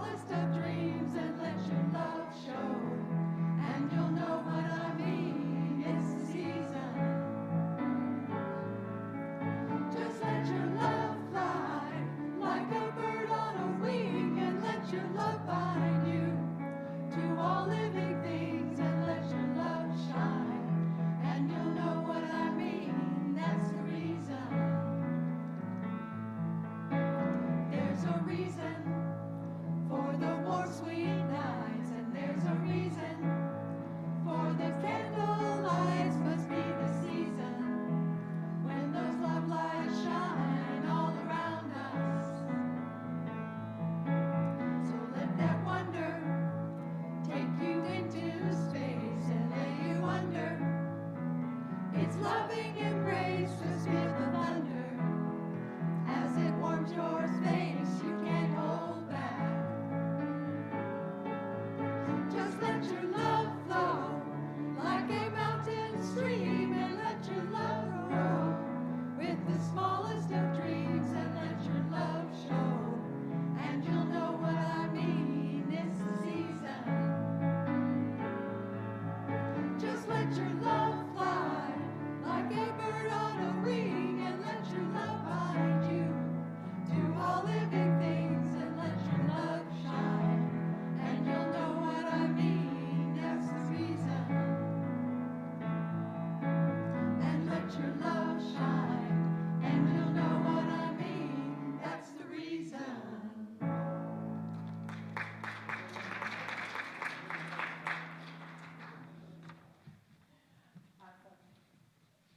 smallest of dreams and let your love show. And you'll know what I mean, it's the season. Just let your love fly like a bird on a wing, and let your love bind you to all living things, and let your love shine. And you'll know what I mean, that's the reason. There's a reason for the warm, sweet nights, and there's a reason for the candle lights. Must be the season when those love lights shine all around us. So let that wonder take you into space and lay you under its loving embrace. Just feel the thunder as it warms your space. You can't hold back. Just let your love flow like a mountain stream, and let your love grow with the smallest of dreams, and let your love show. And you'll know what I mean, it's the season. Just let your love fly like a bird on a wing, and let your love bind you to all living things, and let your love shine. And you'll know what I mean, that's the reason. And let your love shine, and you'll know what I mean, that's the reason.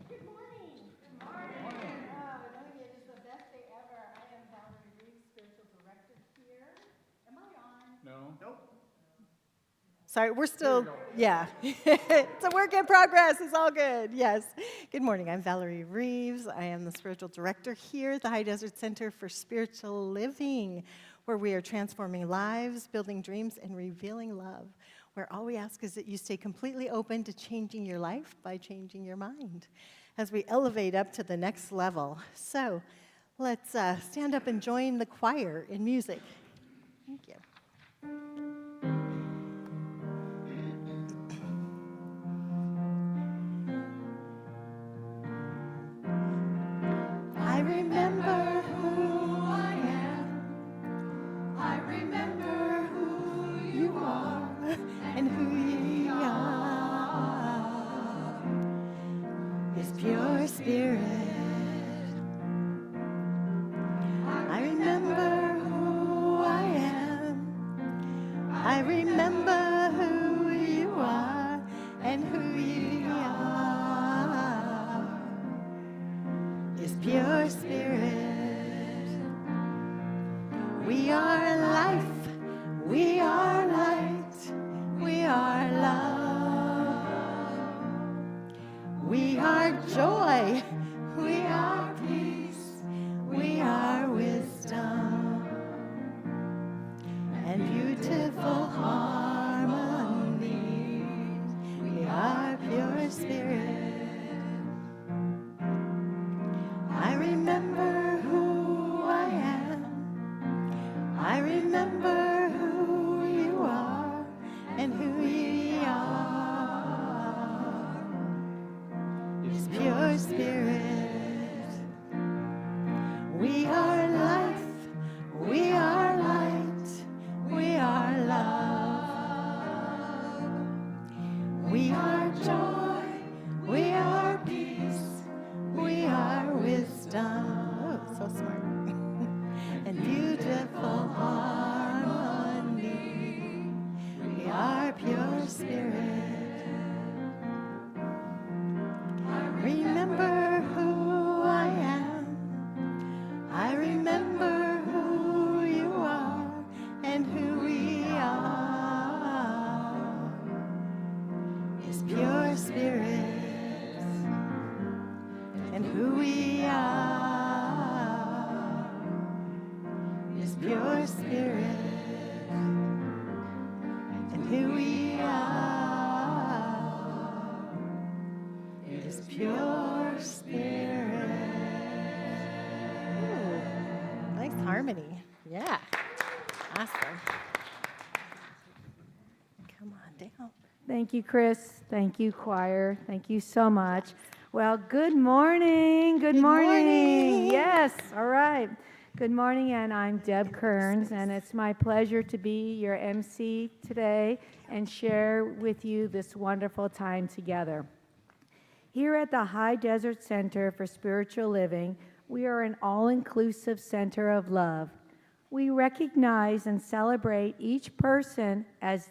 Good morning. Good morning. Oh, it is the best day ever. I am Valerie Reeves, spiritual director here. Am I on? No. Nope. Sorry, we're still, yeah. It's a work in progress. It's all good. Yes. Good morning. I'm Valerie Reeves. I am the spiritual director here at the High Desert Center for Spiritual Living, where we are transforming lives, building dreams, and revealing love, where all we ask is that you stay completely open to changing your life by changing your mind as we elevate up to the next level. So let's stand up and join the choir in music. Thank you. I remember who I am. I remember who you are and who ye are. His pure spirit. I remember who I am. I remember who you are and who ye are. His pure spirit. We are life, we are light, we are love. We are joy, we are peace, we are wisdom, and beautiful harmony. We are pure spirit. I remember who I am. I remember who you are and who ye are. His pure spirit. We are life, we are light, we are love. We are joy, we are peace, we are wisdom. Oh, so smart. And beautiful harmony. We are pure spirit. I remember who I am. I remember who you are and who we are. His pure spirit and who we are. His pure spirit and who we are. His pure spirit. Ooh, nice harmony. Yeah. Awesome. Thank you, Chris. Thank you, choir. Thank you so much. Well, good morning. Good morning. Yes, all right. Good morning, and I'm Deb Kearns, and it's my pleasure to be your MC today and share with you this wonderful time together. Here at the High Desert Center for Spiritual Living, we are an all-inclusive center of love. We recognize and celebrate each person as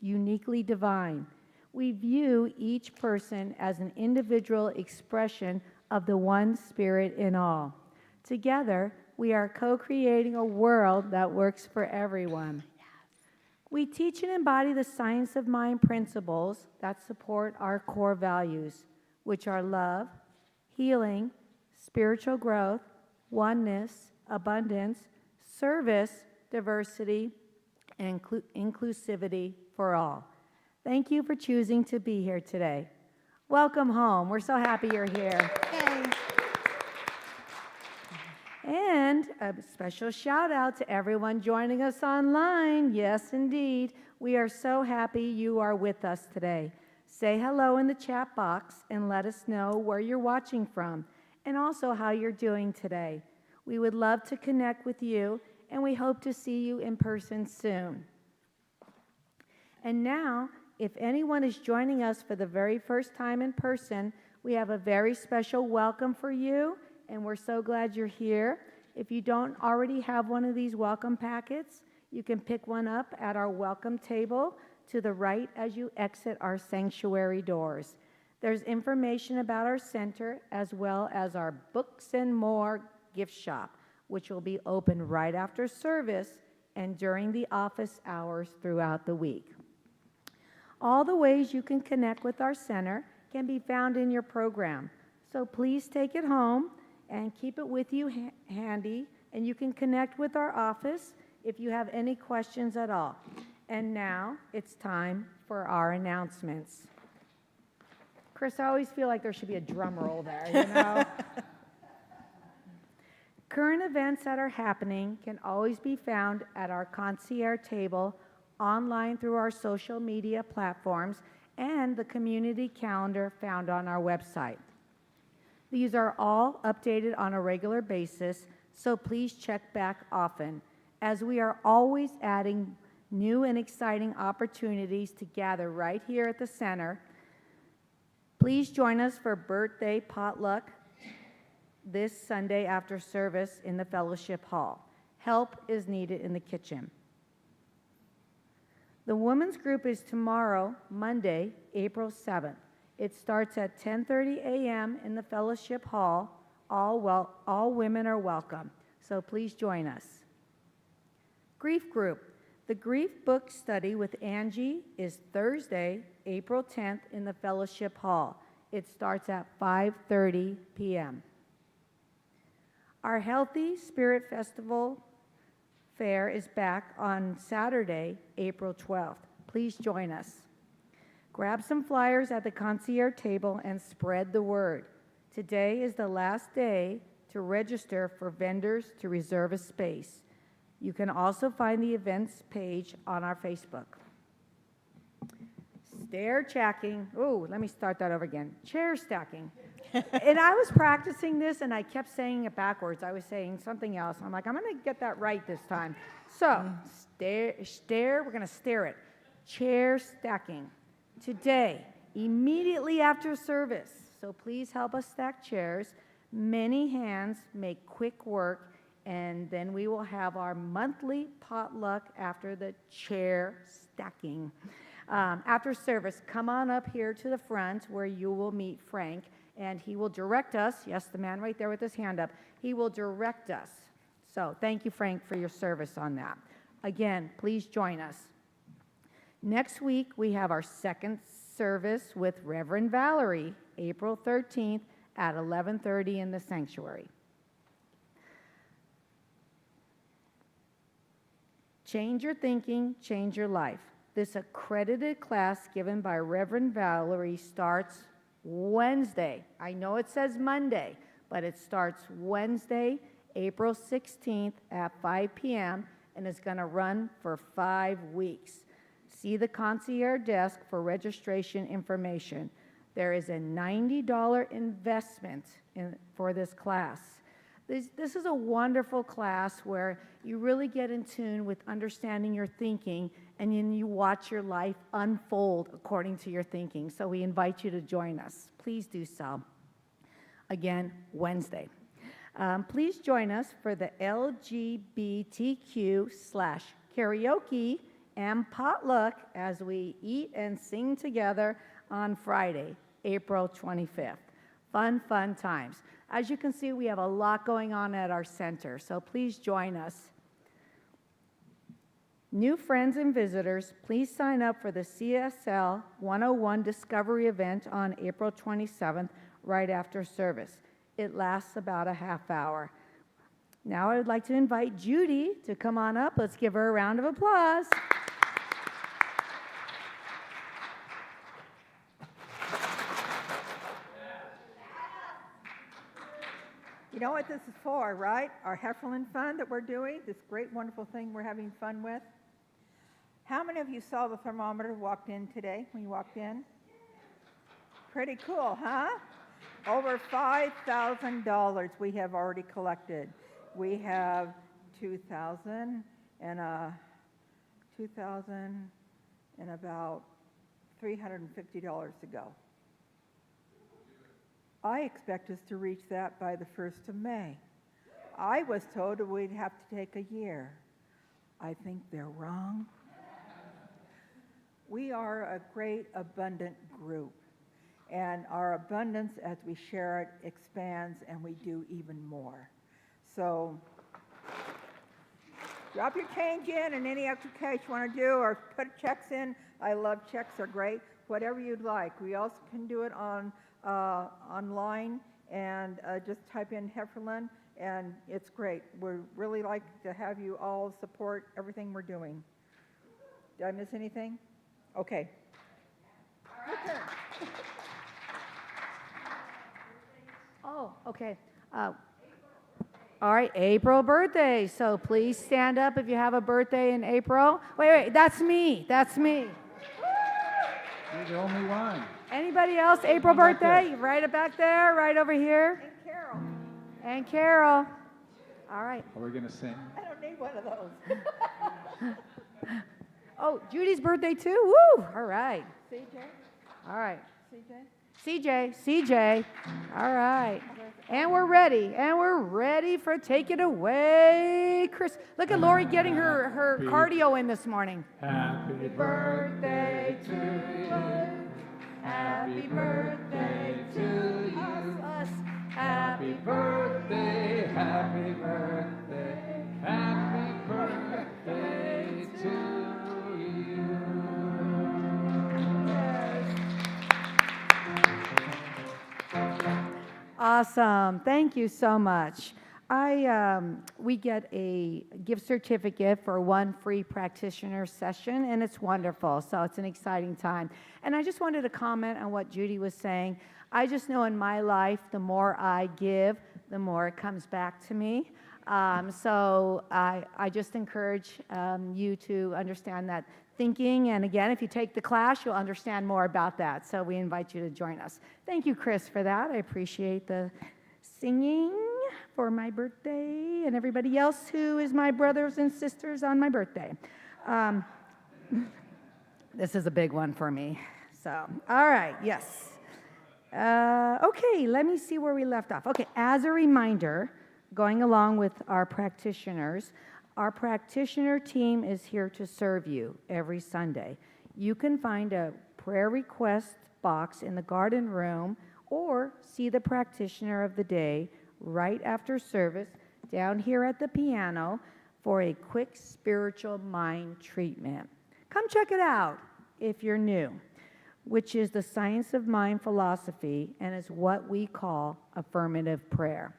uniquely divine. We view each person as an individual expression of the one Spirit in all. Together, we are co-creating a world that works for everyone. We teach and embody the science of mind principles that support our core values, which are love, healing, spiritual growth, oneness, abundance, service, diversity, and inclusivity for all. Thank you for choosing to be here today. Welcome home. We're so happy you're here. Yay. And a special shout out to everyone joining us online. Yes, indeed. We are so happy you are with us today. Say hello in the chat box and let us know where you're watching from and also how you're doing today. We would love to connect with you, and we hope to see you in person soon. And now, if anyone is joining us for the very first time in person, we have a very special welcome for you, and we're so glad you're here. If you don't already have one of these welcome packets, you can pick one up at our welcome table to the right as you exit our sanctuary doors. There's information about our center as well as our Books and More gift shop, which will be open right after service and during the office hours throughout the week. All the ways you can connect with our center can be found in your program, so please take it home and keep it with you handy, and you can connect with our office if you have any questions at all. And now it's time for our announcements. Chris, I always feel like there should be a drum roll there, you know? Current events that are happening can always be found at our concierge table, online through our social media platforms, and the community calendar found on our website. These are all updated on a regular basis, so please check back often, as we are always adding new and exciting opportunities to gather right here at the center. Please join us for birthday potluck this Sunday after service in the fellowship hall. Help is needed in the kitchen. The women's group is tomorrow, Monday, April 7th. It starts at 10:30 a.m. in the fellowship hall. All women are welcome, so please join us. Grief group. The grief book study with Angie is Thursday, April 10th in the fellowship hall. It starts at 5:30 p.m. Our Healthy Spirit Festival Fair is back on Saturday, April 12th. Please join us. Grab some flyers at the concierge table and spread the word. Today is the last day to register for vendors to reserve a space. You can also find the events page on our Facebook. Stair checking. Oh, let me start that over again. Chair stacking. And I was practicing this, and I kept saying it backwards. I was saying something else. I'm like, I'm going to get that right this time. So, stare, we're going to stare it. Chair stacking. Today, immediately after service. So please help us stack chairs. Many hands make quick work, and then we will have our monthly potluck after the chair stacking. After service, come on up here to the front where you will meet Frank, and he will direct us. Yes, the man right there with his hand up. He will direct us. So thank you, Frank, for your service on that. Again, please join us. Next week, we have our second service with Rev.Valerie, April 13th at 11:30 in the sanctuary. Change your thinking, change your life. This accredited class given by Rev.Valerie starts Wednesday. I know it says Monday, but it starts Wednesday, April 16th at 5 p.m. and is going to run for 5 weeks. See the concierge desk for registration information. There is a $90 investment for this class. This is a wonderful class where you really get in tune with understanding your thinking, and then you watch your life unfold according to your thinking. So we invite you to join us. Please do so. Again, Wednesday. Please join us for the LGBTQ/karaoke and potluck as we eat and sing together on Friday, April 25th. Fun times. As you can see, we have a lot going on at our center, so please join us. New friends and visitors, please sign up for the CSL 101 Discovery event on April 27th, right after service. It lasts about a half hour. Now I would like to invite Judy to come on up. Let's give her a round of applause. You know what this is for, right? Our Heffernan Fund that we're doing, this great, wonderful thing we're having fun with. How many of you saw the thermometer walked in today when you walked in? Pretty cool, huh? Over $5,000 we have already collected. We have $2,000 and about $350 to go. I expect us to reach that by the 1st of May. I was told that we'd have to take a year. I think they're wrong. We are a great, abundant group, and our abundance as we share it expands, and we do even more. So drop your change in and any extra cash you want to do, or put checks in. I love checks, they're great. Whatever you'd like. We also can do it online, and just type in Heffernan, and it's great. We'd really like to have you all support everything we're doing. Did I miss anything? Okay. Your turn. Oh, okay. All right, April birthday. So please stand up if you have a birthday in April. Wait, that's me. That's me. You're the only one. Anybody else? April birthday? Right back there, right over here. And Carol. And Carol. All right. Are we going to sing? I don't need one of those. Oh, Judy's birthday too? Woo! All right. CJ? All right. CJ? CJ. All right. And we're ready for Take It Away, Chris. Look at Lori getting her cardio in this morning. Happy Birthday to you. Happy birthday to you. Us. Happy birthday, happy birthday, happy birthday to you. Awesome. Thank you so much. We get a gift certificate for one free practitioner session, and it's wonderful. So it's an exciting time. And I just wanted to comment on what Judy was saying. I just know in my life, the more I give, the more it comes back to me. So I just encourage you to understand that thinking. And again, if you take the class, you'll understand more about that. So we invite you to join us. Thank you, Chris, for that. I appreciate the singing for my birthday and everybody else who is my brothers and sisters on my birthday. This is a big one for me. So, all right, yes. Okay, let me see where we left off. Okay, as a reminder, going along with our practitioners, our practitioner team is here to serve you every Sunday. You can find a prayer request box in the garden room or see the practitioner of the day right after service down here at the piano for a quick spiritual mind treatment. Come check it out if you're new, which is the science of mind philosophy and is what we call affirmative prayer.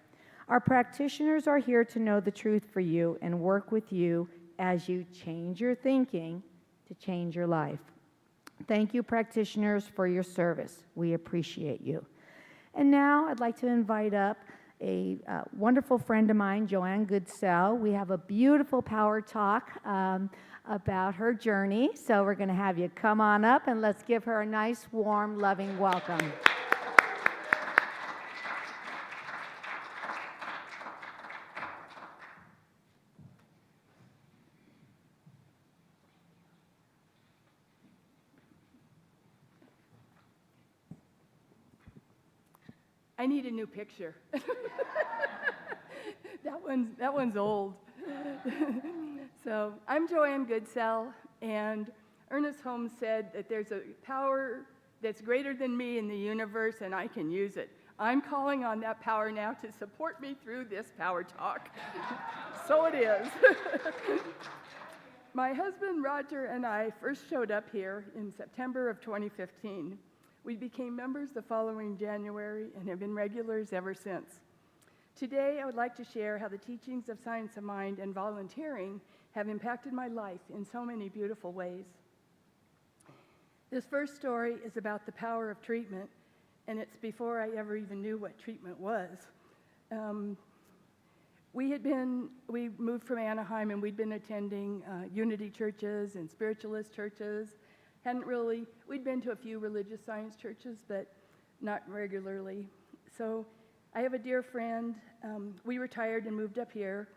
Our practitioners are here to know the truth for you and work with you as you change your thinking to change your life. Thank you, practitioners, for your service. We appreciate you. And now I'd like to invite up a wonderful friend of mine, Joanne Goodsell. We have a beautiful power talk about her journey. So we're going to have you come on up and let's give her a nice, warm, loving welcome. I need a new picture. that one's old. So I'm Joanne Goodsell, and Ernest Holmes said that there's a power that's greater than me in the universe, and I can use it. I'm calling on that power now to support me through this power talk. So it is. My husband Roger and I first showed up here in September of 2015. We became members the following January and have been regulars ever since. Today, I would like to share how the teachings of Science of Mind and volunteering have impacted my life in so many beautiful ways. This first story is about the power of treatment, and it's before I ever even knew what treatment was. We moved from Anaheim, and we'd been attending Unity churches and spiritualist churches. We'd been to a few religious science churches, but not regularly. So I have a dear friend. We retired and moved up here,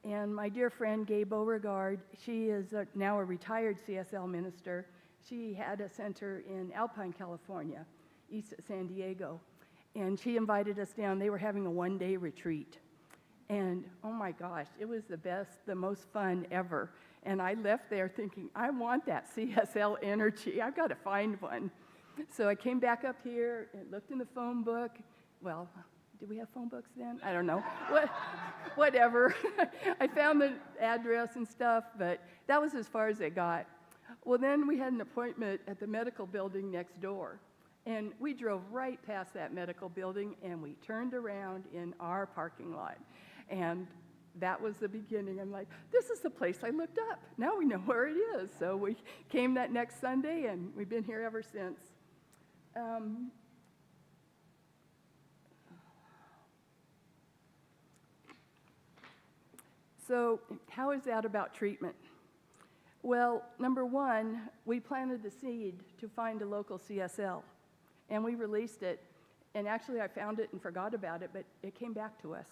and my dear friend, Gabe Beauregard, she is now a retired CSL minister. She had a center in Alpine, California, east of San Diego, and she invited us down. They were having a one-day retreat, and oh my gosh, it was the best, the most fun ever. And I left there thinking, I want that CSL energy. I've got to find one. So I came back up here and looked in the phone book. Well, did we have phone books then? I don't know. Whatever. I found the address and stuff, but that was as far as it got. Well, then we had an appointment at the medical building next door. And we drove right past that medical building, and we turned around in our parking lot. And that was the beginning. I'm like, this is the place I looked up. Now we know where it is. So we came that next Sunday, and we've been here ever since. So how is that about treatment? Well, number one, we planted the seed to find a local CSL, and we released it. And actually, I found it and forgot about it, but it came back to us.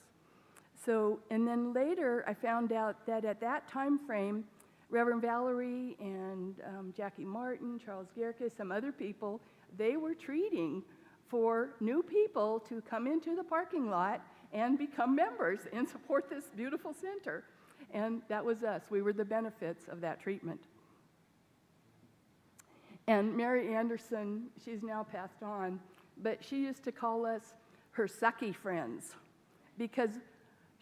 So, and then later, I found out that at that time frame, Rev.Valerie and Jackie Martin, Charles Gierke, some other people, they were treating for new people to come into the parking lot and become members and support this beautiful center. And that was us. We were the benefits of that treatment. And Mary Anderson, she's now passed on, but she used to call us her sucky friends because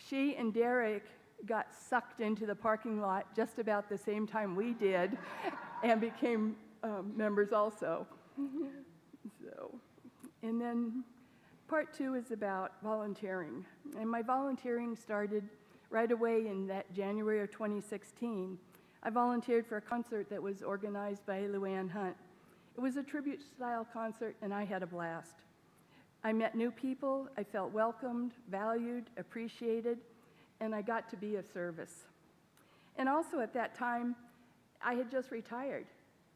she and Derek got sucked into the parking lot just about the same time we did and became members also. So, and then part two is about volunteering. And my volunteering started right away in that January of 2016. I volunteered for a concert that was organized by Luann Hunt. It was a tribute-style concert, and I had a blast. I met new people, I felt welcomed, valued, appreciated, and I got to be of service. And also at that time, I had just retired.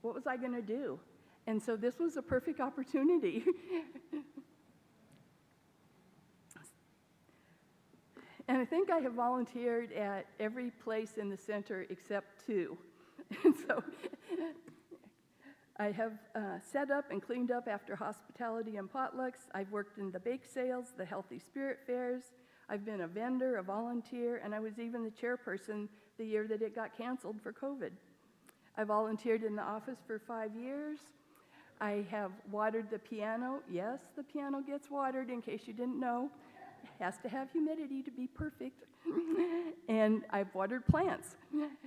What was I going to do? And so this was a perfect opportunity. And I think I have volunteered at every place in the center except two. And so I have set up and cleaned up after hospitality and potlucks. I've worked in the bake sales, the healthy spirit fairs. I've been a vendor, a volunteer, and I was even the chairperson the year that it got canceled for COVID. I volunteered in the office for 5 years. I have watered the piano. Yes, the piano gets watered, in case you didn't know. It has to have humidity to be perfect. And I've watered plants.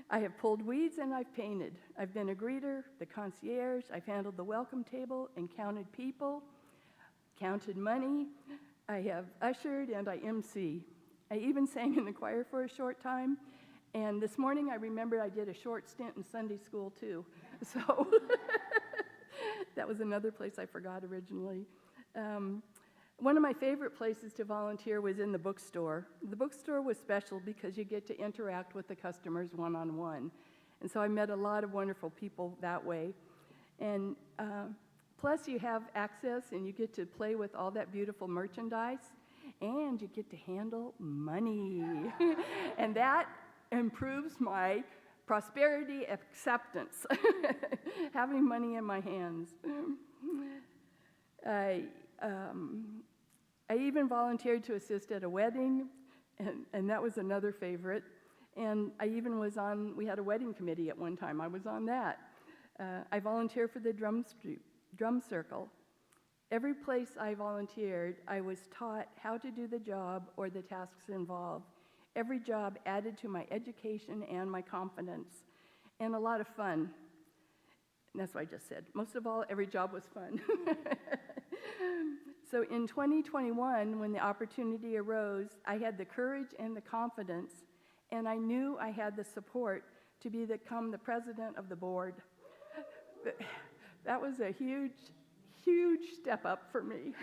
I have pulled weeds and I've painted. I've been a greeter, the concierge. I've handled the welcome table and counted people, counted money. I have ushered and I MC. I even sang in the choir for a short time. And this morning I remembered I did a short stint in Sunday school too. So that was another place I forgot originally. One of my favorite places to volunteer was in the bookstore. The bookstore was special because you get to interact with the customers one-on-one. And so I met a lot of wonderful people that way. And plus you have access and you get to play with all that beautiful merchandise, and you get to handle money. And that improves my prosperity acceptance, having money in my hands. I even volunteered to assist at a wedding, and that was another favorite. And I even was on, we had a wedding committee at one time. I was on that. I volunteered for the drum circle. Every place I volunteered, I was taught how to do the job or the tasks involved. Every job added to my education and my confidence, and a lot of fun. And that's what I just said. Most of all, every job was fun. So in 2021, when the opportunity arose, I had the courage and the confidence, and I knew I had the support to become the president of the board. That was a huge, huge step up for me.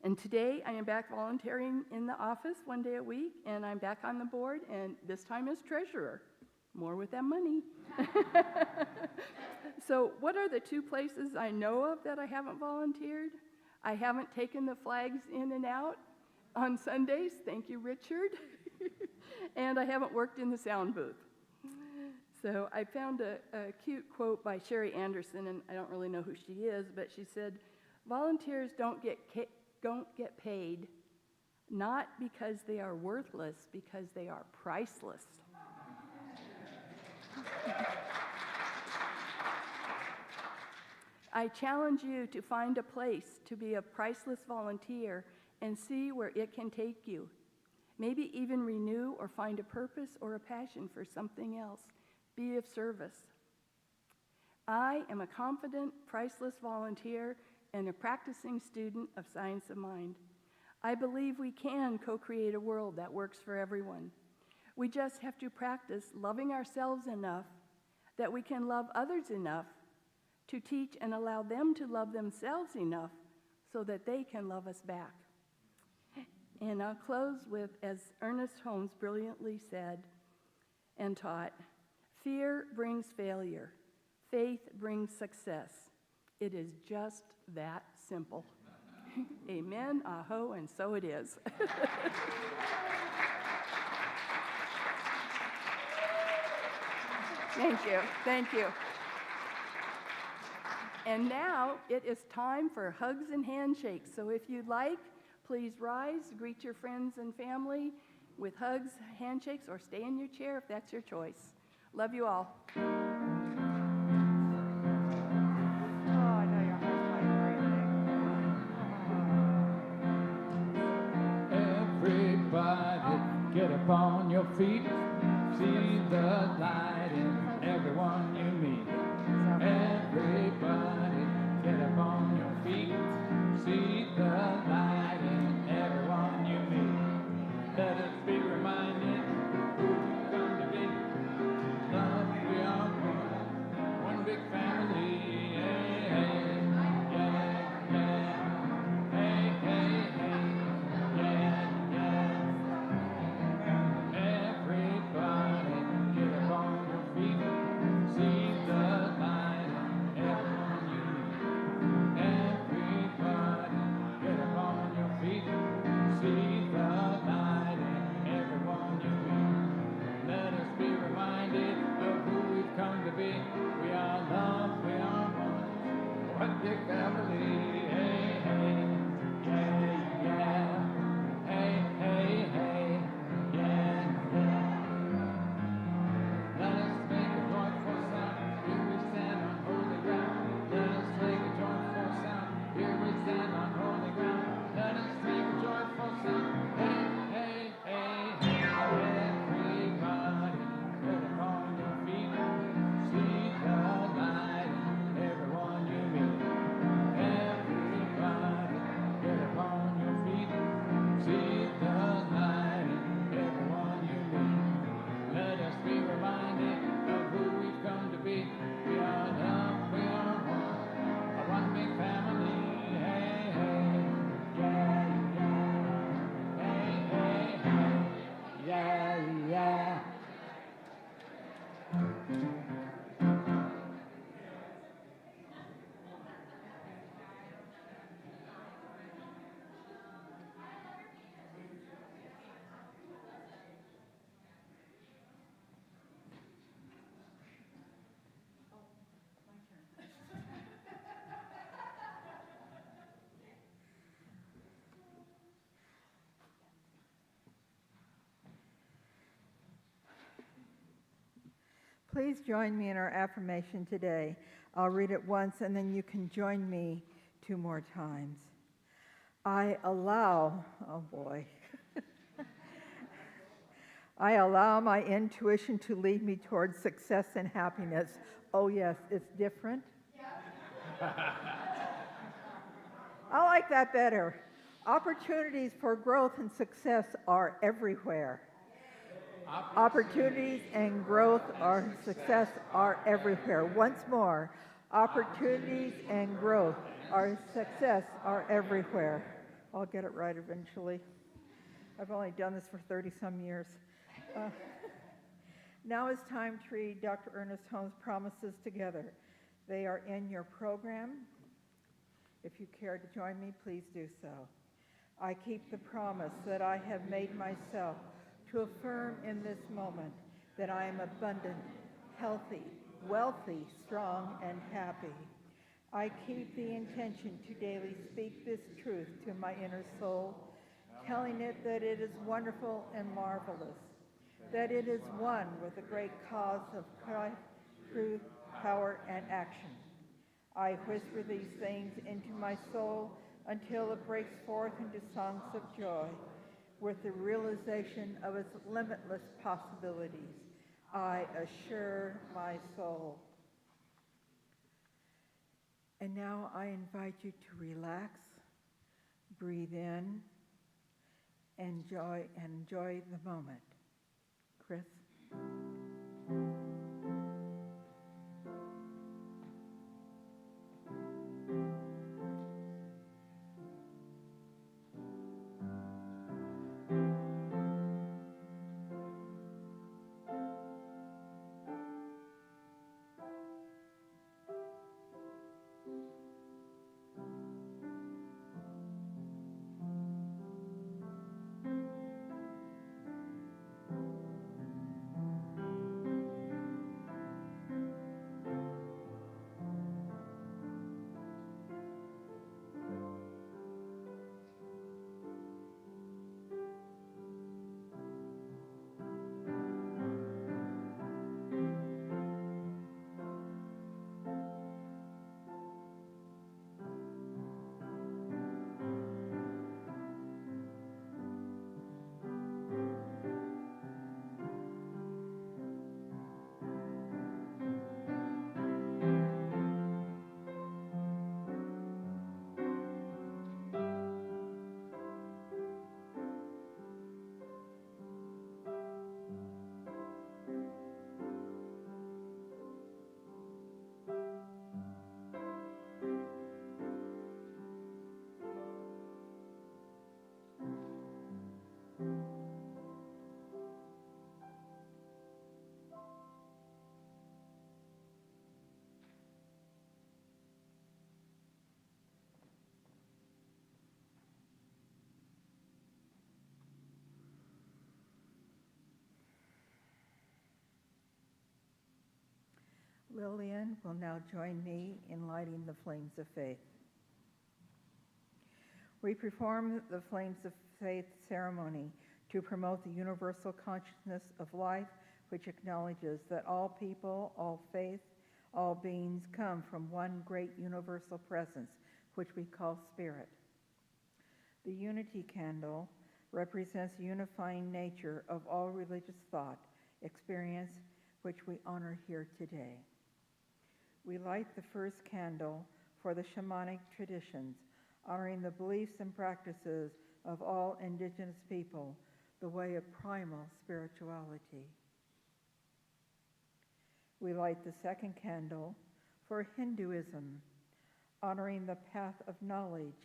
And today, I am back volunteering in the office 1 day a week, and I'm back on the board, and this time as treasurer. More with that money. So what are the 2 places I know of that I haven't volunteered? I haven't taken the flags in and out on Sundays. Thank you, Richard. And I haven't worked in the sound booth. So I found a cute quote by Sherry Anderson, and I don't really know who she is, but she said, volunteers don't get paid, not because they are worthless, because they are priceless. I challenge you to find a place to be a priceless volunteer and see where it can take you. Maybe even renew or find a purpose or a passion for something else. Be of service. I am a confident, priceless volunteer and a practicing student of science of mind. I believe we can co-create a world that works for everyone. We just have to practice loving ourselves enough that we can love others enough to teach and allow them to love themselves enough so that they can love us back. And I'll close with, as Ernest Holmes brilliantly said and taught, fear brings failure, faith brings success. It is just that simple. Amen, aho, and so it is. Thank you, thank you. And now it is time for hugs and handshakes. So if you'd like, please rise, greet your friends and family with hugs, handshakes, or stay in your chair if that's your choice. Love you all. Oh, I know your heart's like Everybody, get up on your feet. See the light in everyone you meet. Everybody, get up on your feet. See the light in everyone you meet. Let us be reminded who we've come to be. Love, we are one big family. Hey, hey, yeah, yeah. Hey, hey, hey, yeah, yeah. Everybody, get up on your feet. See the light in everyone you meet. Everybody, get up on your feet. See the light in everyone you meet. Let us be reminded of who we've come to be. We are loved, we are one big family. Hey, hey, yeah, yeah. Hey, hey, hey, yeah, yeah. Let us make a joyful sound. Here we stand on holy ground. Let us make a joyful sound. Here we stand on holy ground. Let us make a joyful sound. Hey, hey, hey, hey. Everybody, get up on your feet. See the light in everyone you meet. Please join me in our affirmation today. I'll read it once and then you can join me 2 more times. I allow, oh boy. I allow my intuition to lead me towards success and happiness. Oh yes, it's different. I like that better. Opportunities for growth and success are everywhere. Opportunities and growth or success are everywhere. Once more, opportunities and growth or success are everywhere. I'll get it right eventually. I've only done this for 30-some years. Now it's time to read Dr. Ernest Holmes' promises together. They are in your program. If you care to join me, please do so. I keep the promise that I have made myself to affirm in this moment that I am abundant, healthy, wealthy, strong, and happy. I keep the intention to daily speak this truth to my inner soul, telling it that it is wonderful and marvelous, that it is one with the great cause of Christ, truth, power, and action. I whisper these things into my soul until it breaks forth into songs of joy with the realization of its limitless possibilities. I assure my soul. And now I invite you to relax, breathe in, enjoy the moment. Chris? Lillian will now join me in lighting the flames of faith. We perform the Flames of Faith ceremony to promote the universal consciousness of life, which acknowledges that all people, all faith, all beings come from one great universal presence, which we call Spirit. The unity candle represents the unifying nature of all religious thought, experience, which we honor here today. We light the first candle for the shamanic traditions, honoring the beliefs and practices of all indigenous people, the way of primal spirituality. We light the second candle for Hinduism, honoring the path of knowledge,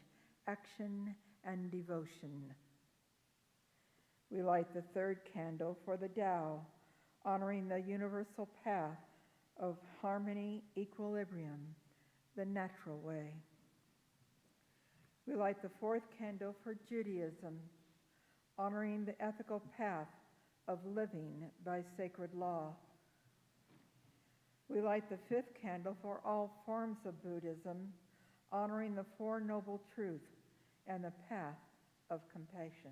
action, and devotion. We light the third candle for the Tao, honoring the universal path of harmony, equilibrium, the natural way. We light the fourth candle for Judaism, honoring the ethical path of living by sacred law. We light the fifth candle for all forms of Buddhism, honoring the Four Noble Truths and the path of compassion.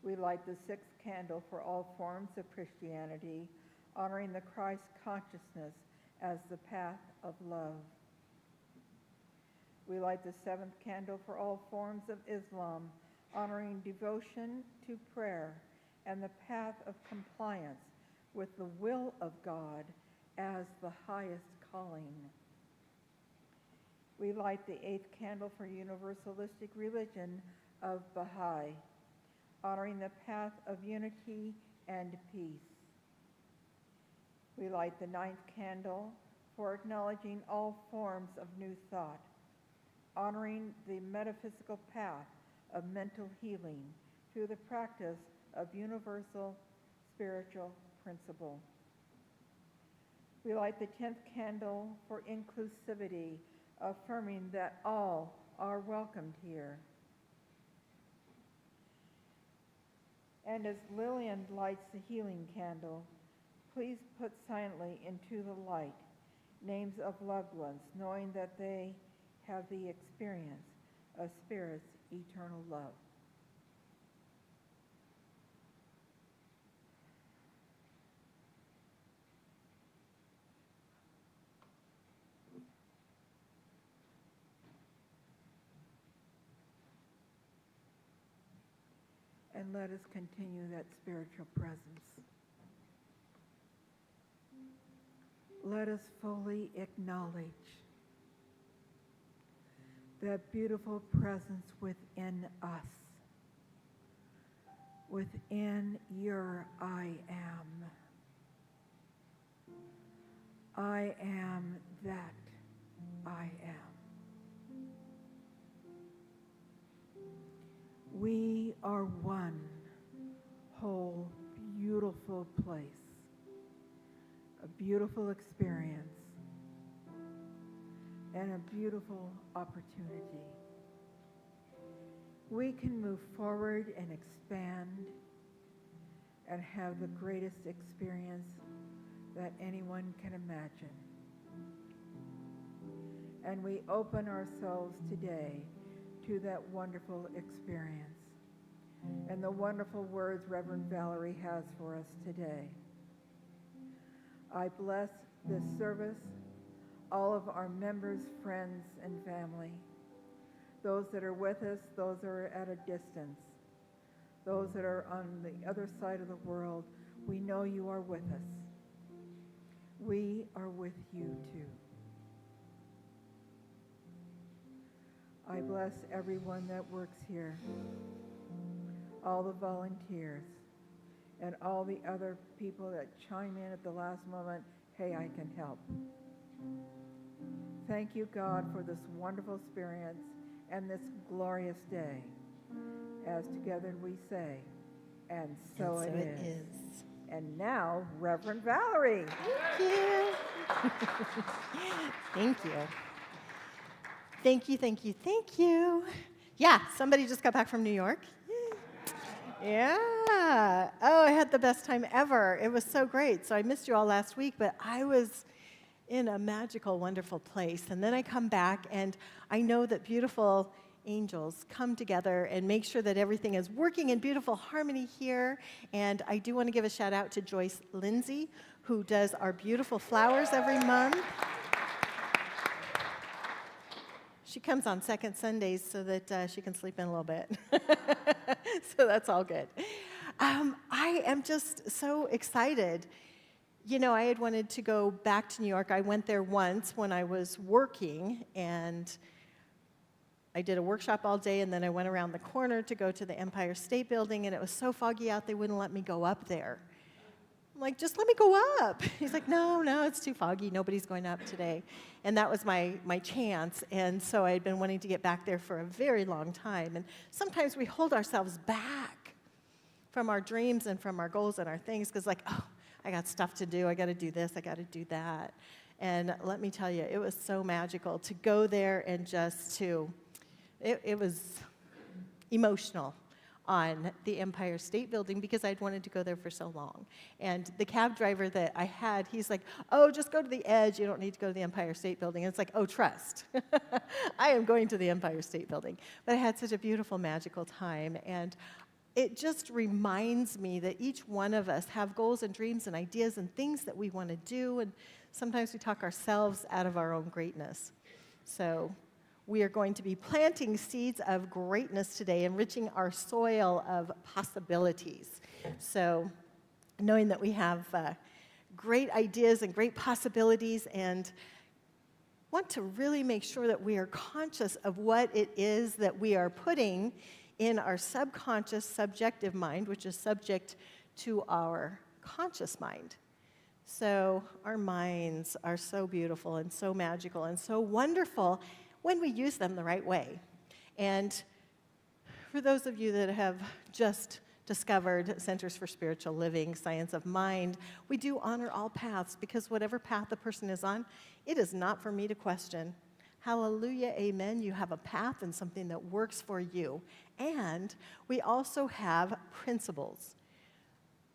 We light the sixth candle for all forms of Christianity, honoring the Christ consciousness as the path of love. We light the seventh candle for all forms of Islam, honoring devotion to prayer and the path of compliance with the will of God as the highest calling. We light the eighth candle for universalistic religion of Baha'i, honoring the path of unity and peace. We light the ninth candle for acknowledging all forms of new thought, honoring the metaphysical path of mental healing through the practice of universal spiritual principle. We light the 10th candle for inclusivity, affirming that all are welcomed here. And as Lillian lights the healing candle, please put silently into the light names of loved ones, knowing that they have the experience of Spirit's eternal love. And let us continue that spiritual presence. Let us fully acknowledge that beautiful presence within us, within your I am. I am that I am. We are one whole, beautiful place, a beautiful experience, and a beautiful opportunity. We can move forward and expand and have the greatest experience that anyone can imagine. And we open ourselves today to that wonderful experience and the wonderful words Rev.Valerie has for us today. I bless this service, all of our members, friends, and family, those that are with us, those that are at a distance, those that are on the other side of the world. We know you are with us. We are with you too. I bless everyone that works here, all the volunteers, and all the other people that chime in at the last moment, hey, I can help. Thank you, God, for this wonderful experience and this glorious day. As together we say, and so it is. And now, Rev.Valerie. Thank you. Thank you. Thank you, thank you, thank you. Yeah, somebody just got back from New York. Yeah. Oh, I had the best time ever. It was so great. So I missed you all last week, but I was in a magical, wonderful place. And then I come back, and I know that beautiful angels come together and make sure that everything is working in beautiful harmony here. And I do want to give a shout out to Joyce Lindsay, who does our beautiful flowers every month. She comes on second Sundays so that she can sleep in a little bit. So that's all good. I am just so excited. You know, I had wanted to go back to New York. I went there once when I was working, and I did a workshop all day, and then I went around the corner to go to the Empire State Building, and it was so foggy out they wouldn't let me go up there. I'm like, just let me go up. He's like, no, it's too foggy. Nobody's going up today. And that was my chance. And so I had been wanting to get back there for a very long time. And sometimes we hold ourselves back from our dreams and from our goals and our things because, like, oh, I got stuff to do. I got to do this. I got to do that. And let me tell you, it was so magical to go there and just to, it was emotional on the Empire State Building because I'd wanted to go there for so long. And the cab driver that I had, he's like, oh, just go to the edge. You don't need to go to the Empire State Building. And it's like, oh, trust. I am going to the Empire State Building. But I had such a beautiful, magical time. And it just reminds me that each one of us have goals and dreams and ideas and things that we want to do, and sometimes we talk ourselves out of our own greatness. So we are going to be planting seeds of greatness today, enriching our soil of possibilities. So knowing that we have great ideas and great possibilities, and want to really make sure that we are conscious of what it is that we are putting in our subconscious subjective mind, which is subject to our conscious mind. So our minds are so beautiful and so magical and so wonderful when we use them the right way. And for those of you that have just discovered Centers for Spiritual Living, Science of Mind, we do honor all paths, because whatever path a person is on, it is not for me to question. Hallelujah, amen. You have a path and something that works for you. And we also have principles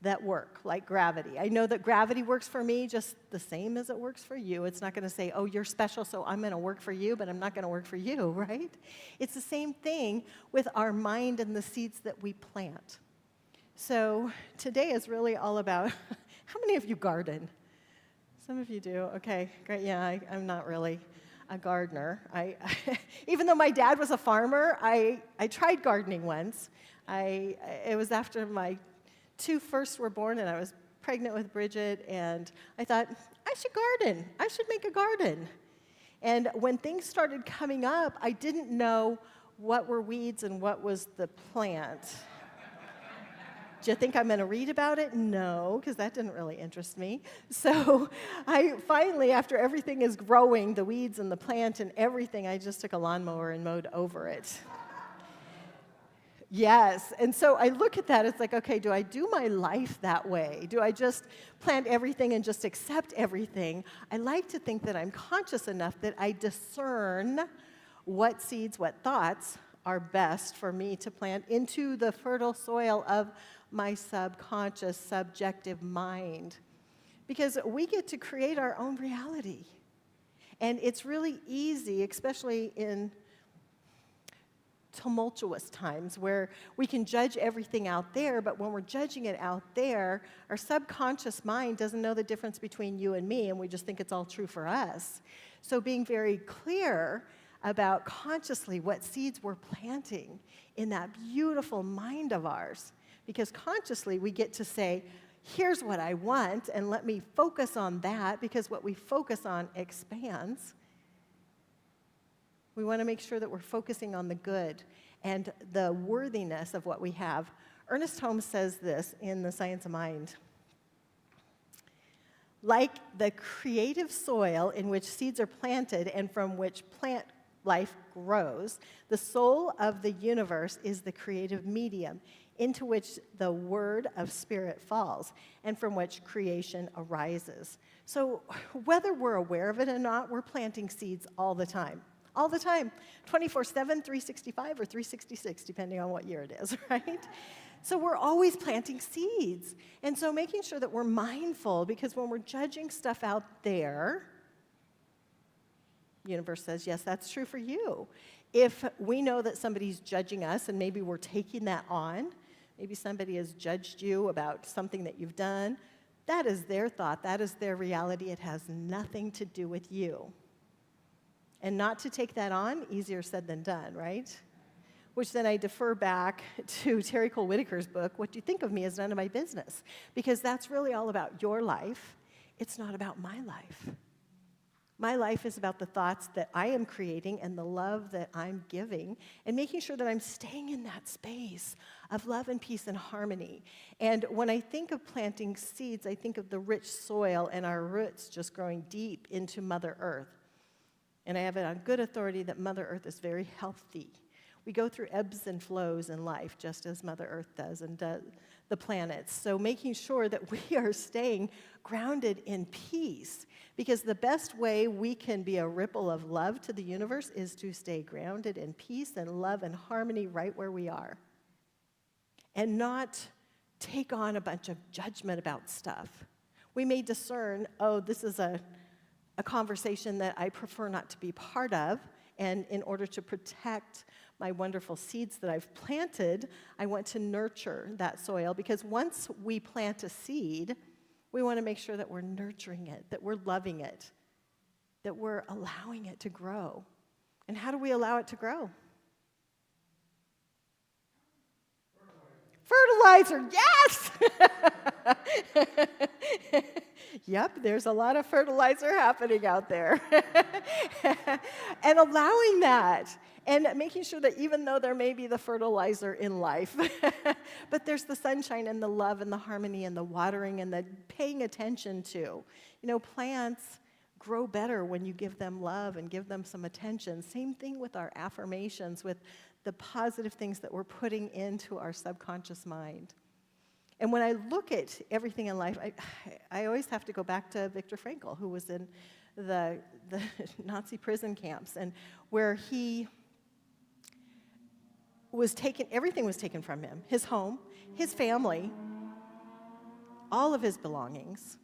that work, like gravity. I know that gravity works for me just the same as it works for you. It's not going to say, oh, you're special, so I'm going to work for you, but I'm not going to work for you, right? It's the same thing with our mind and the seeds that we plant. So today is really all about, how many of you garden? Some of you do. Okay, great. Yeah, I'm not really a gardener. Even though my dad was a farmer, I tried gardening once. It was after my two first were born, and I was pregnant with Bridget, and I thought, I should garden. I should make a garden. And when things started coming up, I didn't know what were weeds and what was the plant. Do you think I'm going to read about it? No, because that didn't really interest me. So I finally, after everything is growing, the weeds and the plant and everything, I just took a lawnmower and mowed over it. Yes, and so I look at that, it's like, okay, do I do my life that way? Do I just plant everything and just accept everything? I like to think that I'm conscious enough that I discern what seeds, what thoughts are best for me to plant into the fertile soil of my subconscious, subjective mind. Because we get to create our own reality. And it's really easy, especially in tumultuous times where we can judge everything out there, but when we're judging it out there, our subconscious mind doesn't know the difference between you and me, and we just think it's all true for us. So being very clear about consciously what seeds we're planting in that beautiful mind of ours, because consciously we get to say, here's what I want, and let me focus on that, because what we focus on expands. We want to make sure that we're focusing on the good and the worthiness of what we have. Ernest Holmes says this in The Science of Mind. Like the creative soil in which seeds are planted and from which plant life grows, the soul of the universe is the creative medium into which the word of spirit falls and from which creation arises. So whether we're aware of it or not, we're planting seeds all the time. All the time, 24/7, 365, or 366, depending on what year it is, right? So we're always planting seeds. And so making sure that we're mindful, because when we're judging stuff out there, the universe says, yes, that's true for you. If we know that somebody's judging us, and maybe we're taking that on, maybe somebody has judged you about something that you've done, that is their thought, that is their reality. It has nothing to do with you. And not to take that on, easier said than done, right? Which then I defer back to Terry Cole Whitaker's book, What You Think of Me Is None of My Business, because that's really all about your life. It's not about my life. My life is about the thoughts that I am creating and the love that I'm giving, and making sure that I'm staying in that space of love and peace and harmony. And when I think of planting seeds, I think of the rich soil and our roots just growing deep into Mother Earth. And I have it on good authority that Mother Earth is very healthy. We go through ebbs and flows in life, just as Mother Earth does, and the planets. So making sure that we are staying grounded in peace, because the best way we can be a ripple of love to the universe is to stay grounded in peace and love and harmony right where we are, and not take on a bunch of judgment about stuff. We may discern, oh, this is a conversation that I prefer not to be part of, And in order to protect my wonderful seeds that I've planted, I want to nurture that soil, because once we plant a seed, we want to make sure that we're nurturing it, that we're loving it, that we're allowing it to grow. And how do we allow it to grow? Fertilizer, yes! Yep, there's a lot of fertilizer happening out there. And allowing that, and making sure that even though there may be the fertilizer in life, but there's the sunshine and the love and the harmony and the watering and the paying attention to. You know, plants grow better when you give them love and give them some attention. Same thing with our affirmations, with the positive things that we're putting into our subconscious mind. And when I look at everything in life, I always have to go back to Viktor Frankl, who was in the Nazi prison camps, and where he was taken, everything was taken from him, his home, his family, all of his belongings,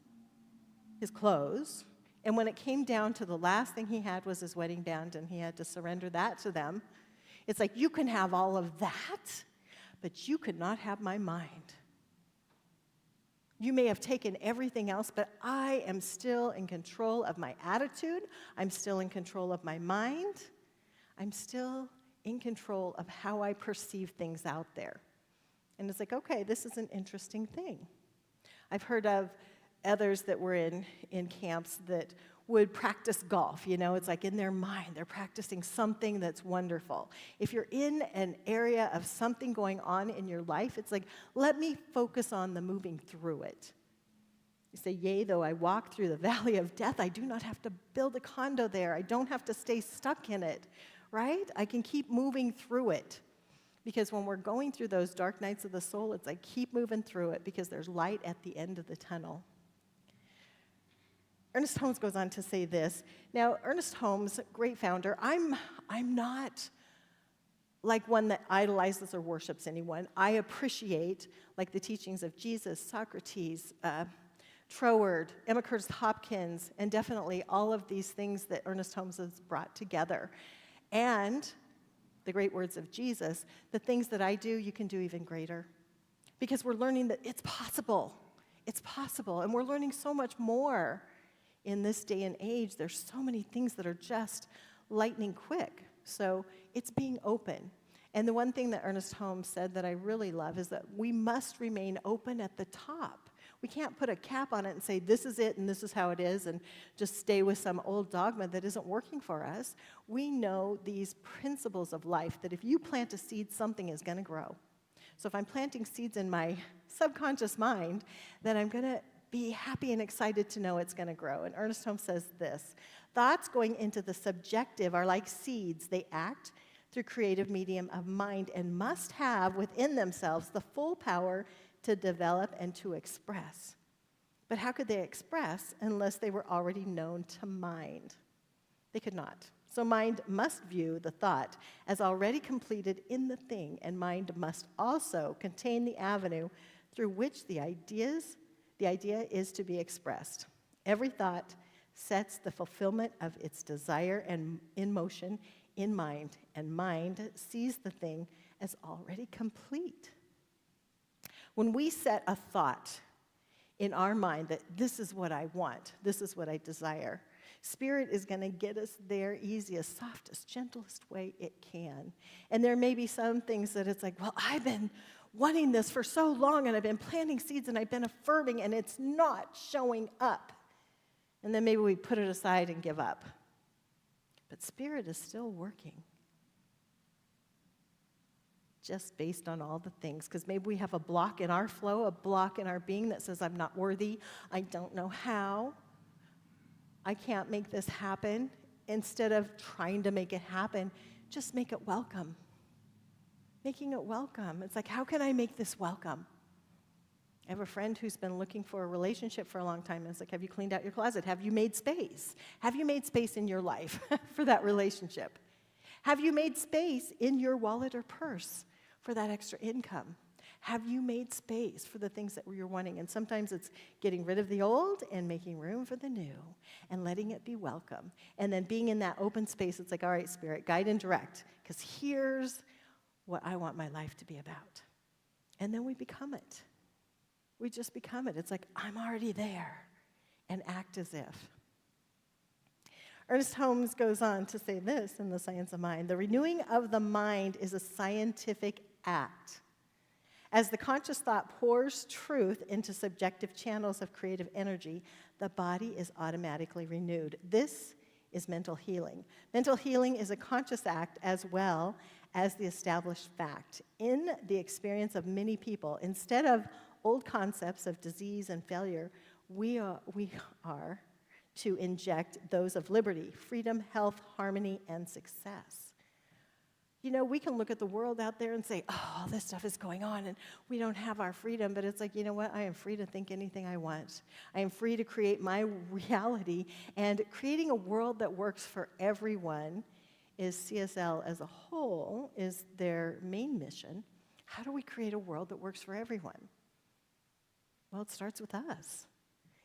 his clothes, and when it came down to the last thing he had was his wedding band, and he had to surrender that to them. It's like, you can have all of that, but you could not have my mind. You may have taken everything else, but I am still in control of my attitude. I'm still in control of my mind. I'm still in control of how I perceive things out there. And it's like, okay, this is an interesting thing. I've heard of others that were in camps that would practice golf. You know, it's like in their mind, they're practicing something that's wonderful. If you're in an area of something going on in your life, it's like, let me focus on the moving through it. You say, yea, though I walk through the valley of death, I do not have to build a condo there. I don't have to stay stuck in it, right? I can keep moving through it. Because when we're going through those dark nights of the soul, it's like, keep moving through it, because there's light at the end of the tunnel. Ernest Holmes goes on to say this. Now, Ernest Holmes, great founder, I'm not like one that idolizes or worships anyone. I appreciate, like, the teachings of Jesus, Socrates, Troward, Emma Curtis Hopkins, and definitely all of these things that Ernest Holmes has brought together. And the great words of Jesus, the things that I do, you can do even greater. Because we're learning that it's possible. It's possible. And we're learning so much more. In this day and age, there's so many things that are just lightning quick. So it's being open. And the one thing that Ernest Holmes said that I really love is that we must remain open at the top. We can't put a cap on it and say, this is it and this is how it is, and just stay with some old dogma that isn't working for us. We know these principles of life, that if you plant a seed, something is going to grow. So if I'm planting seeds in my subconscious mind, then I'm going to be happy and excited to know it's going to grow. And Ernest Holmes says this: thoughts going into the subjective are like seeds. They act through creative medium of mind and must have within themselves the full power to develop and to express. But how could they express unless they were already known to mind? They could not. So mind must view the thought as already completed in the thing, and mind must also contain the avenue through which the idea is to be expressed. Every thought sets the fulfillment of its desire and in motion in mind, and mind sees the thing as already complete. When we set a thought in our mind that this is what I want, this is what I desire, Spirit is going to get us there easiest, softest, gentlest way it can. And there may be some things that it's like, well, I've been wanting this for so long, and I've been planting seeds, and I've been affirming, and it's not showing up. And then maybe we put it aside and give up. But Spirit is still working, just based on all the things, because maybe we have a block in our flow, a block in our being that says, I'm not worthy, I don't know how, I can't make this happen. Instead of trying to make it happen, just make it welcome. Making it welcome. It's like, how can I make this welcome? I have a friend who's been looking for a relationship for a long time, and it's like, have you cleaned out your closet? Have you made space? Have you made space in your life for that relationship? Have you made space in your wallet or purse for that extra income? Have you made space for the things that you're wanting? And sometimes it's getting rid of the old and making room for the new and letting it be welcome. And then being in that open space, it's like, all right, Spirit, guide and direct, because here's what I want my life to be about. And then we become it. We just become it. It's like, I'm already there, and act as if. Ernest Holmes goes on to say this in The Science of Mind: the renewing of the mind is a scientific act. As the conscious thought pours truth into subjective channels of creative energy, the body is automatically renewed. This is mental healing. Mental healing is a conscious act as well as the established fact. In the experience of many people, instead of old concepts of disease and failure, we are to inject those of liberty, freedom, health, harmony, and success. You know, we can look at the world out there and say, oh, all this stuff is going on and we don't have our freedom, but it's like, you know what? I am free to think anything I want. I am free to create my reality, and creating a world that works for everyone is CSL as a whole, is their main mission. How do we create a world that works for everyone? Well, it starts with us.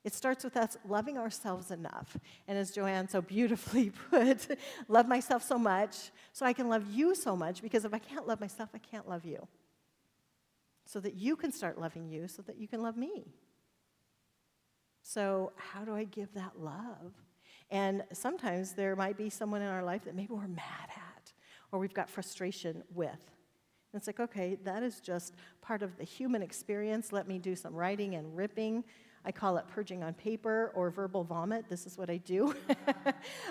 It starts with us loving ourselves enough. And as Joanne so beautifully put, love myself so much so I can love you so much, because if I can't love myself, I can't love you. So that you can start loving you so that you can love me. So how do I give that love? And sometimes there might be someone in our life that maybe we're mad at or we've got frustration with. And it's like, okay, that is just part of the human experience. Let me do some writing and ripping. I call it purging on paper or verbal vomit. This is what I do.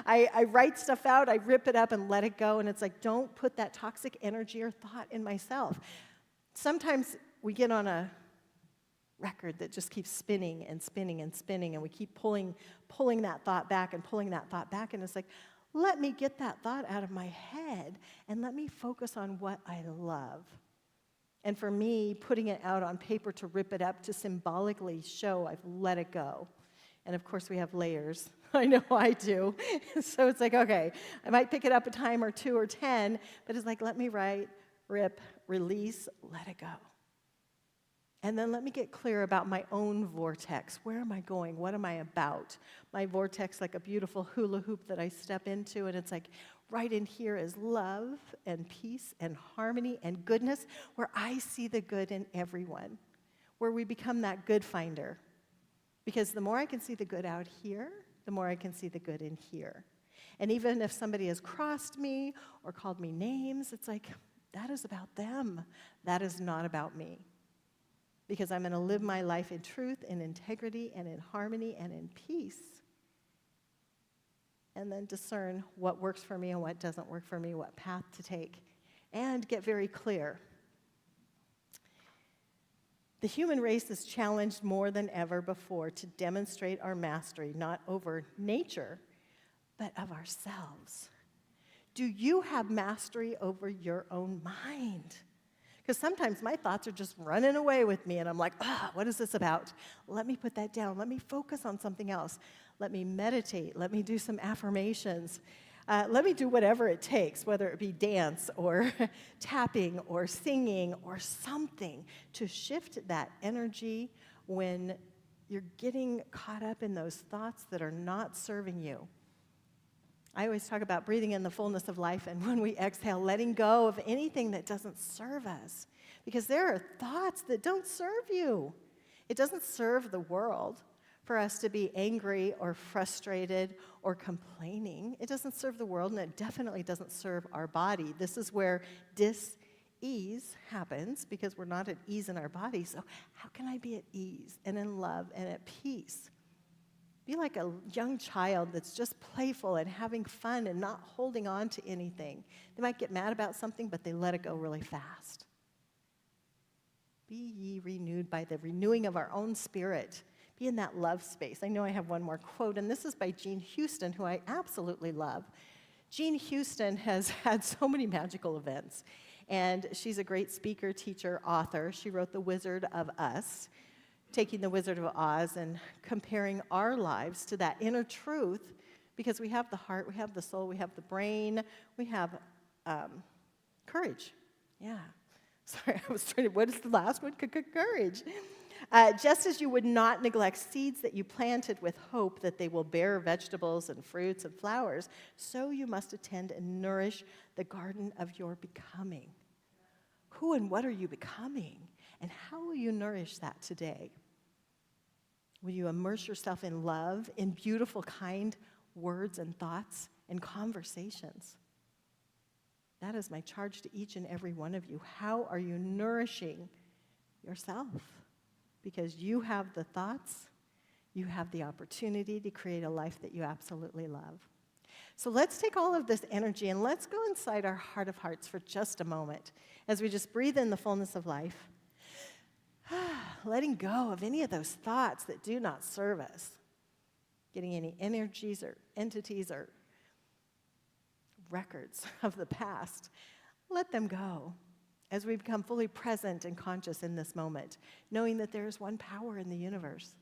I write stuff out, I rip it up and let it go, and it's like, don't put that toxic energy or thought in myself. Sometimes we get on a record that just keeps spinning and spinning and spinning, and we keep pulling that thought back and pulling that thought back, and it's like, let me get that thought out of my head and let me focus on what I love. And for me, putting it out on paper to rip it up to symbolically show I've let it go. And of course, we have layers. I know I do. So it's like, okay, I might pick it up a time or 2 or 10, but it's like, let me write, rip, release, let it go. And then let me get clear about my own vortex. Where am I going? What am I about? My vortex, like a beautiful hula hoop that I step into, and it's like, right in here is love and peace and harmony and goodness, where I see the good in everyone, where we become that good finder. Because the more I can see the good out here, the more I can see the good in here. And even if somebody has crossed me or called me names, it's like, that is about them. That is not about me. Because I'm going to live my life in truth, in integrity, and in harmony, and in peace. And then discern what works for me and what doesn't work for me, what path to take, and get very clear. The human race is challenged more than ever before to demonstrate our mastery, not over nature, but of ourselves. Do you have mastery over your own mind? Because sometimes my thoughts are just running away with me, and I'm like, what is this about? Let me put that down. Let me focus on something else. Let me meditate. Let me do some affirmations. Let me do whatever it takes, whether it be dance or tapping or singing or something, to shift that energy when you're getting caught up in those thoughts that are not serving you. I always talk about breathing in the fullness of life, and when we exhale, letting go of anything that doesn't serve us. Because there are thoughts that don't serve you. It doesn't serve the world for us to be angry or frustrated or complaining. It doesn't serve the world, and it definitely doesn't serve our body. This is where dis-ease happens, because we're not at ease in our body. So how can I be at ease and in love and at peace? Be like a young child that's just playful and having fun and not holding on to anything. They might get mad about something, but they let it go really fast. Be ye renewed by the renewing of our own spirit. Be in that love space. I know I have one more quote, and this is by Jean Houston, who I absolutely love. Jean Houston has had so many magical events, and she's a great speaker, teacher, author. She wrote The Wizard of Us, taking the Wizard of Oz and comparing our lives to that inner truth, because we have the heart, we have the soul, we have the brain, we have courage. Yeah. Sorry, I was trying to, what is the last one? Courage. Just as you would not neglect seeds that you planted with hope that they will bear vegetables and fruits and flowers, so you must attend and nourish the garden of your becoming. Who and what are you becoming? And how will you nourish that today? Will you immerse yourself in love, in beautiful, kind words and thoughts and conversations? That is my charge to each and every one of you. How are you nourishing yourself? Because you have the thoughts, you have the opportunity to create a life that you absolutely love. So let's take all of this energy and let's go inside our heart of hearts for just a moment as we just breathe in the fullness of life, letting go of any of those thoughts that do not serve us, getting any energies or entities or records of the past. Let them go as we become fully present and conscious in this moment, knowing that there is one power in the universe.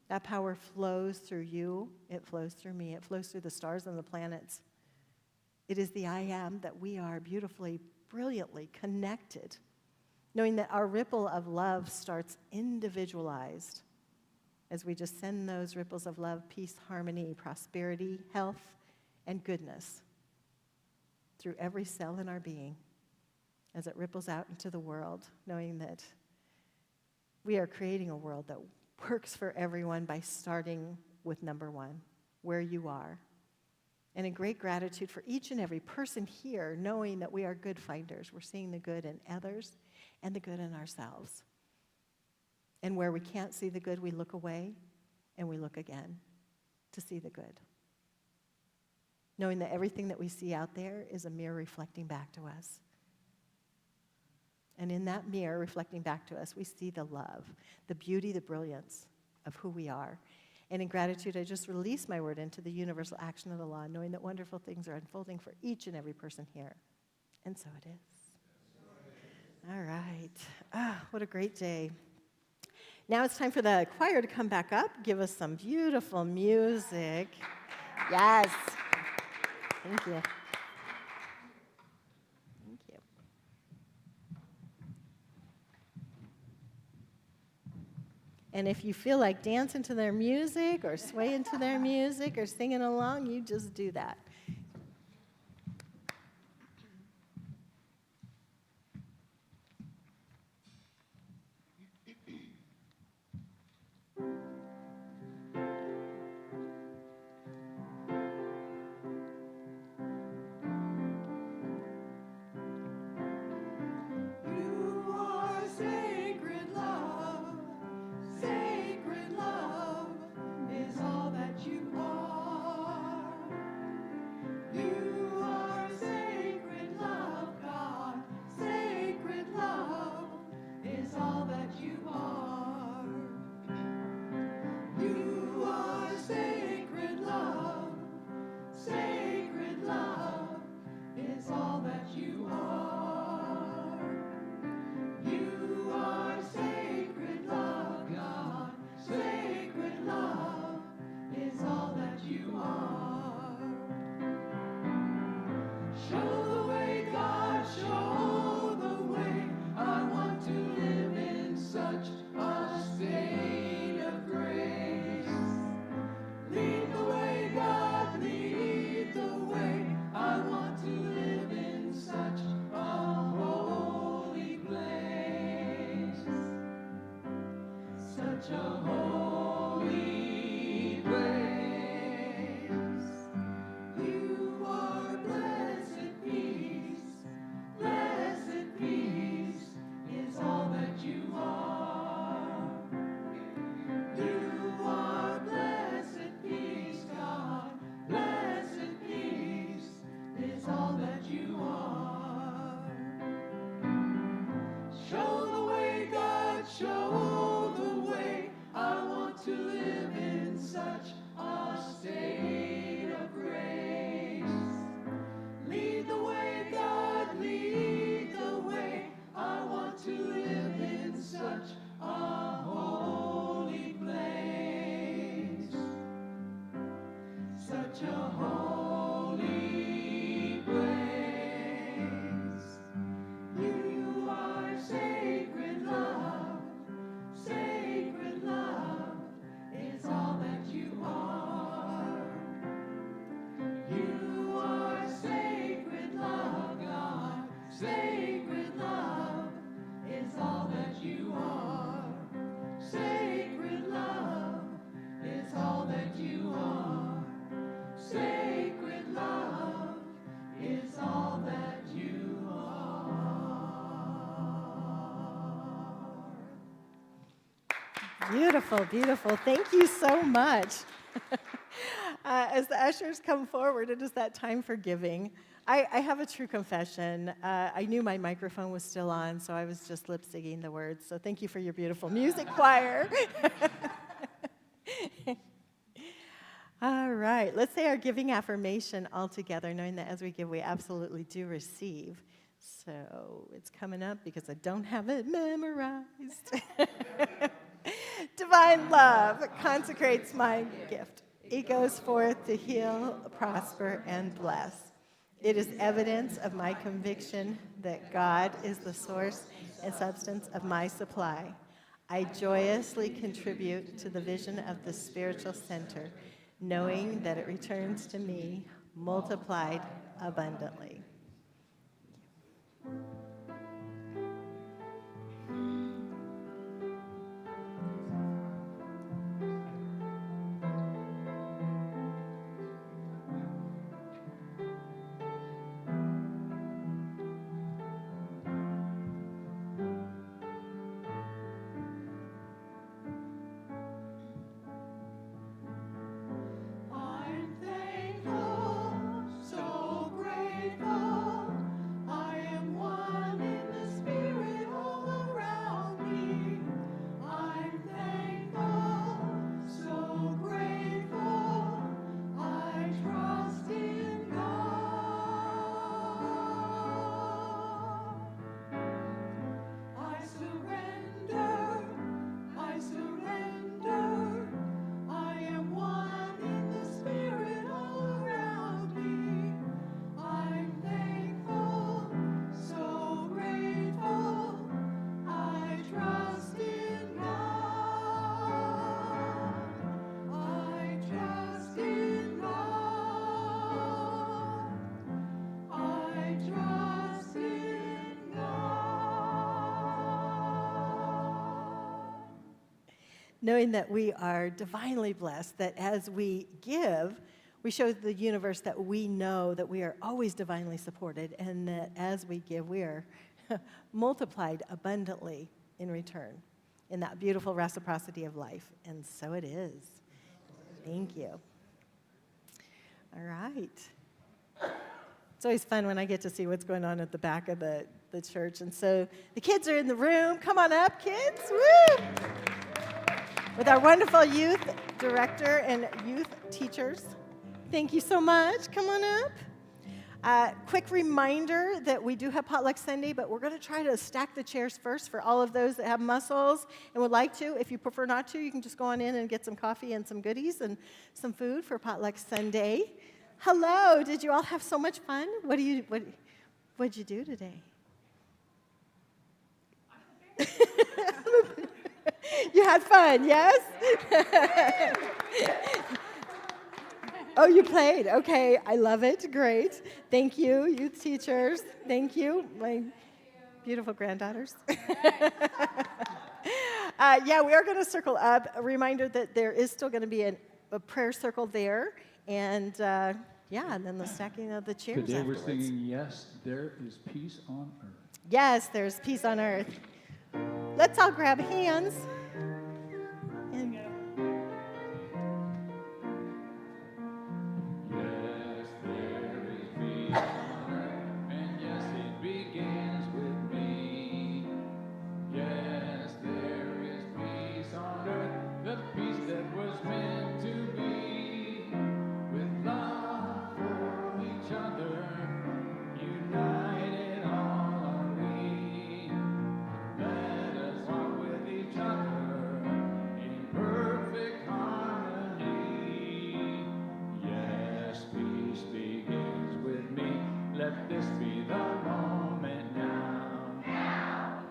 That power flows through you, it flows through me, it flows through the stars and the planets. It is the I am that we are beautifully, brilliantly connected, knowing that our ripple of love starts individualized as we just send those ripples of love, peace, harmony, prosperity, health, and goodness through every cell in our being as it ripples out into the world, knowing that we are creating a world that works for everyone by starting with number one, where you are. And in great gratitude for each and every person here, knowing that we are good finders. We're seeing the good in others and the good in ourselves. And where we can't see the good, we look away and we look again to see the good. Knowing that everything that we see out there is a mirror reflecting back to us. And in that mirror reflecting back to us, we see the love, the beauty, the brilliance of who we are. And in gratitude, I just release my word into the universal action of the law, knowing that wonderful things are unfolding for each and every person here. And so it is. All right. What a great day. Now it's time for the choir to come back up, give us some beautiful music. Yes. Thank you. Thank you. And if you feel like dancing to their music or swaying to their music or singing along, you just do that. You are sacred love. Sacred love is all that you are. You are sacred love, God. Sacred love is all that you are. You are sacred love. Sacred love is all that you are. You are sacred love, God. Sacred love is all that you are. Show the way, God, show the way. I want to live in such a state of grace. Lead the way, God, lead the way. I want to live in such a holy place. Such a holy place. You are blessed peace. Blessed peace is all that you are. You are blessed peace, God. Blessed peace is all that you are. Show the way, God, show the way. I want to live in such a state of grace. Lead the way, God, lead the way. I want to live in such a holy place. Such a holy place. You are Beautiful, beautiful. Thank you so much. As the ushers come forward, it is that time for giving. I have a true confession. I knew my microphone was still on, so I was just lip singing the words. So thank you for your beautiful music, choir. All right, let's say our giving affirmation all together, knowing that as we give, we absolutely do receive. So it's coming up because I don't have it memorized. Divine love consecrates my gift. It goes forth to heal, prosper, and bless. It is evidence of my conviction that God is the source and substance of my supply. I joyously contribute to the vision of the spiritual center, knowing that it returns to me multiplied abundantly. I'm thankful, so grateful. I am one in the spirit all around me. I'm thankful, so grateful. I trust in God. I surrender. I surrender. I am one in the spirit all around me. I'm thankful, so grateful. I trust in God. I trust in God. I trust in God. Knowing that we are divinely blessed, that as we give, we show the universe that we know that we are always divinely supported, and that as we give, we are multiplied abundantly in return in that beautiful reciprocity of life. And so it is. Thank you. All right. It's always fun when I get to see what's going on at the back of the church. And so the kids are in the room. Come on up, kids. Woo! With our wonderful youth director and youth teachers. Thank you so much. Come on up. Quick reminder that we do have Potluck Sunday, but we're going to try to stack the chairs first for all of those that have muscles and would like to. If you prefer not to, you can just go on in and get some coffee and some goodies and some food for Potluck Sunday. Hello. Did you all have so much fun? What'd you do today? You had fun, yes? Oh, you played. Okay, I love it. Great. Thank you, youth teachers. Thank you, my beautiful granddaughters. Yeah, we are going to circle up. A reminder that there is still going to be a prayer circle there. And, yeah, and then the stacking of the chairs Today afterwards. we're singing, Yes, There is Peace on Earth. Yes, there's peace on earth. Let's all grab hands. And Yes, there is peace on earth, and yes, it begins with me. Yes, there is peace on earth, the peace that was meant to be, with love for each other, united all are we. Let us walk with each other in perfect harmony. Yes, peace begins with me. Let this be the moment now.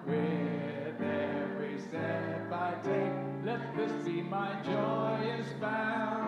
With every step I take, let this be my joyous vow.